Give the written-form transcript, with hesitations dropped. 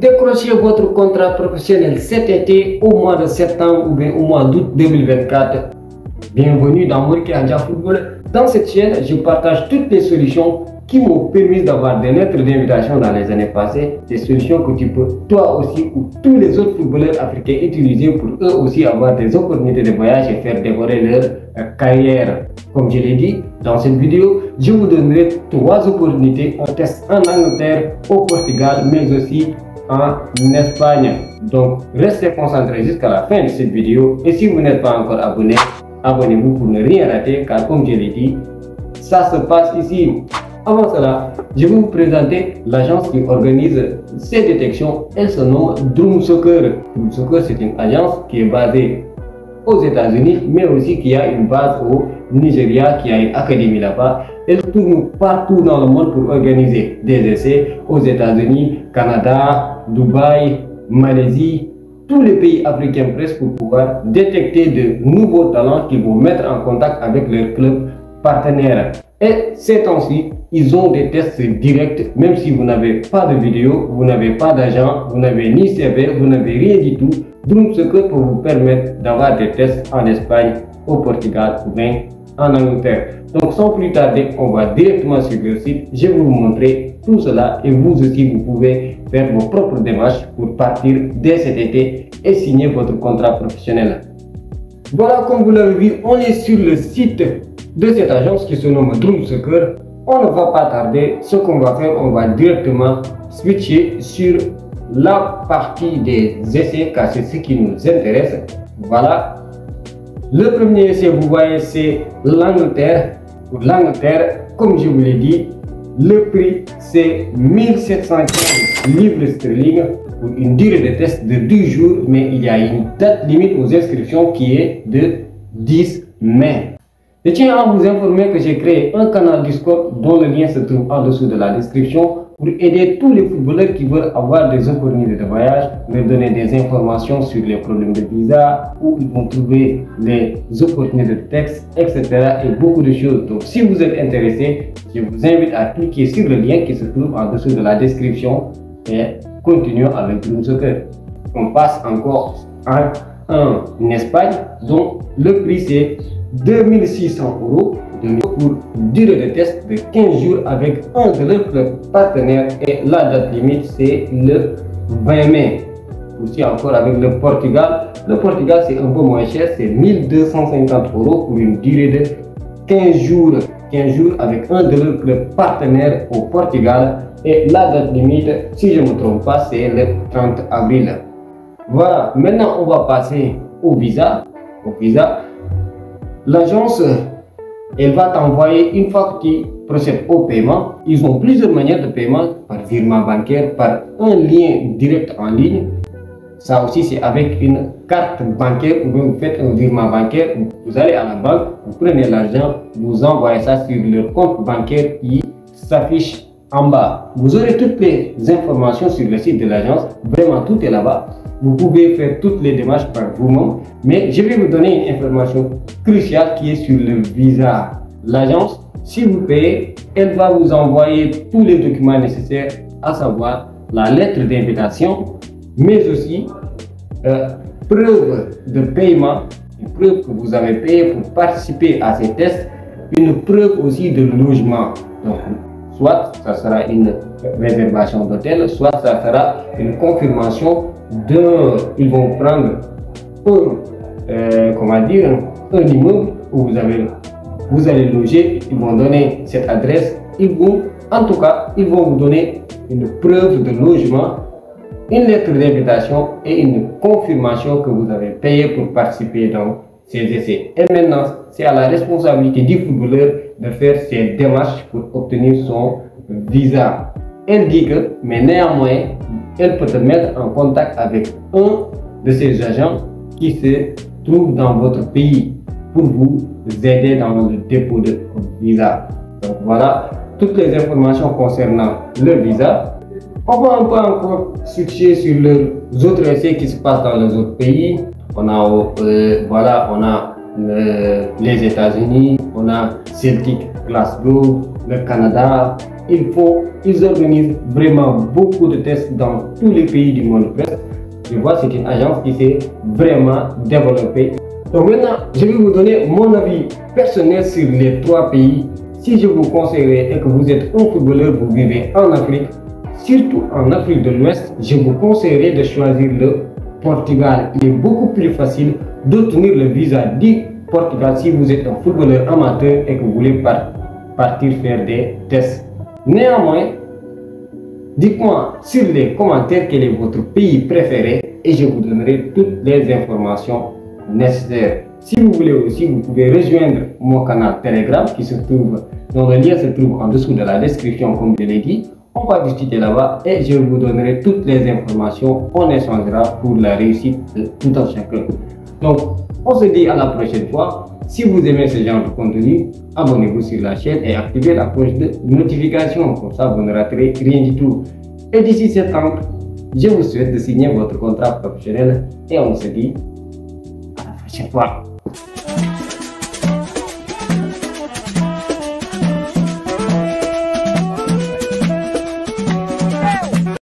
Décrochez votre contrat professionnel cet été au mois de septembre ou bien au mois d'août 2024. Bienvenue dans Moriké Adja Football. Dans cette chaîne, je partage toutes les solutions qui m'ont permis d'avoir des lettres d'invitation dans les années passées. Des solutions que tu peux toi aussi ou tous les autres footballeurs africains utiliser pour eux aussi avoir des opportunités de voyage et faire décorer leur carrière. Comme je l'ai dit dans cette vidéo, je vous donnerai 3 opportunités. On teste en Angleterre, au Portugal, mais aussi en Espagne. Donc restez concentrés jusqu'à la fin de cette vidéo. Et si vous n'êtes pas encore abonné, abonnez-vous pour ne rien rater, car comme je l'ai dit, ça se passe ici. Avant cela, je vais vous présenter l'agence qui organise ces détections. Elle se nomme Drum Soccer. Drum Soccer, c'est une agence qui est basée aux États-Unis, mais aussi qui a une base au Nigeria, qui a une académie là-bas. Elle tourne partout dans le monde pour organiser des essais aux États-Unis, Canada, Dubaï, Malaisie, tous les pays africains presque, pour pouvoir détecter de nouveaux talents qu'ils vont mettre en contact avec leurs clubs partenaires. Et ces temps-ci, ils ont des tests directs, même si vous n'avez pas de vidéo, vous n'avez pas d'agent, vous n'avez ni CV, vous n'avez rien du tout. Drum Soccer pour vous permettre d'avoir des tests en Espagne, au Portugal ou bien en Angleterre. Donc sans plus tarder, on va directement sur le site. Je vais vous montrer tout cela et vous aussi vous pouvez faire vos propres démarches pour partir dès cet été et signer votre contrat professionnel. Voilà, comme vous l'avez vu, on est sur le site de cette agence qui se nomme Drum Soccer. On ne va pas tarder. Ce qu'on va faire, on va directement switcher sur la partie des essais, car c'est ce qui nous intéresse. Voilà. Le premier essai, vous voyez, c'est l'Angleterre. Pour l'Angleterre, comme je vous l'ai dit, le prix c'est 1715 livres sterling pour une durée de test de 10 jours, mais il y a une date limite aux inscriptions qui est de 10 mai. Je tiens à vous informer que j'ai créé un canal Discord dont le lien se trouve en dessous de la description pour aider tous les footballeurs qui veulent avoir des opportunités de voyage, leur donner des informations sur les problèmes de visa, où ils vont trouver les opportunités de texte, etc. et beaucoup de choses. Donc si vous êtes intéressé, je vous invite à cliquer sur le lien qui se trouve en dessous de la description et continuons avec Drum Soccer. On passe encore en Espagne, donc le prix c'est 2600 € pour durée de test de 15 jours avec un de leurs clubs partenaires et la date limite c'est le 20 mai. Aussi encore avec le Portugal. Le Portugal c'est un peu moins cher, c'est 1250 € pour une durée de 15 jours. 15 jours avec un de leurs clubs partenaires au Portugal et la date limite, si je ne me trompe pas, c'est le 30 avril. Voilà, maintenant on va passer au visa. L'agence, elle va t'envoyer, une fois que tu procèdes au paiement, ils ont plusieurs manières de paiement, par virement bancaire, par un lien direct en ligne. Ça aussi c'est avec une carte bancaire ou bien vous faites un virement bancaire, vous allez à la banque, vous prenez l'argent, vous envoyez ça sur le compte bancaire qui s'affiche en bas. Vous aurez toutes les informations sur le site de l'agence, vraiment tout est là-bas. Vous pouvez faire toutes les démarches par vous-même, mais je vais vous donner une information cruciale qui est sur le visa. L'agence, si vous payez, elle va vous envoyer tous les documents nécessaires, à savoir la lettre d'invitation, mais aussi preuve de paiement, une preuve que vous avez payé pour participer à ces tests, une preuve aussi de logement. Donc, soit ça sera une réservation d'hôtel, soit ça sera une confirmation ils vont prendre un immeuble où vous allez loger, ils vont donner cette adresse, en tout cas, ils vont vous donner une preuve de logement, une lettre d'invitation et une confirmation que vous avez payé pour participer dans ces essais. Et maintenant, c'est à la responsabilité du footballeur de faire ses démarches pour obtenir son visa. Elle dit que, mais néanmoins, elle peut te mettre en contact avec un de ces agents qui se trouve dans votre pays pour vous aider dans le dépôt de visa. Donc voilà toutes les informations concernant le visa. On va un peu encore switcher sur les autres essais qui se passent dans les autres pays. On a les États-Unis, on a Celtic Glasgow, le Canada, ils organisent vraiment beaucoup de tests dans tous les pays du monde presque. Je vois, c'est une agence qui s'est vraiment développée. Donc maintenant, je vais vous donner mon avis personnel sur les 3 pays. Si je vous conseillerais et que vous êtes un footballeur, vous vivez en Afrique, surtout en Afrique de l'Ouest, je vous conseillerais de choisir le Portugal. Il est beaucoup plus facile d'obtenir le visa du Portugal si vous êtes un footballeur amateur et que vous voulez partir faire des tests. Néanmoins, dites-moi sur les commentaires quel est votre pays préféré et je vous donnerai toutes les informations nécessaires. Si vous voulez aussi, vous pouvez rejoindre mon canal Telegram qui se trouve, dont le lien se trouve en dessous de la description comme je l'ai dit. On va discuter là-bas et je vous donnerai toutes les informations. On échangera pour la réussite de tout un chacun. Donc, on se dit à la prochaine fois. Si vous aimez ce genre de contenu, abonnez-vous sur la chaîne et activez la cloche de notification. Comme ça, vous ne raterez rien du tout. Et d'ici septembre, je vous souhaite de signer votre contrat professionnel et on se dit à la prochaine fois.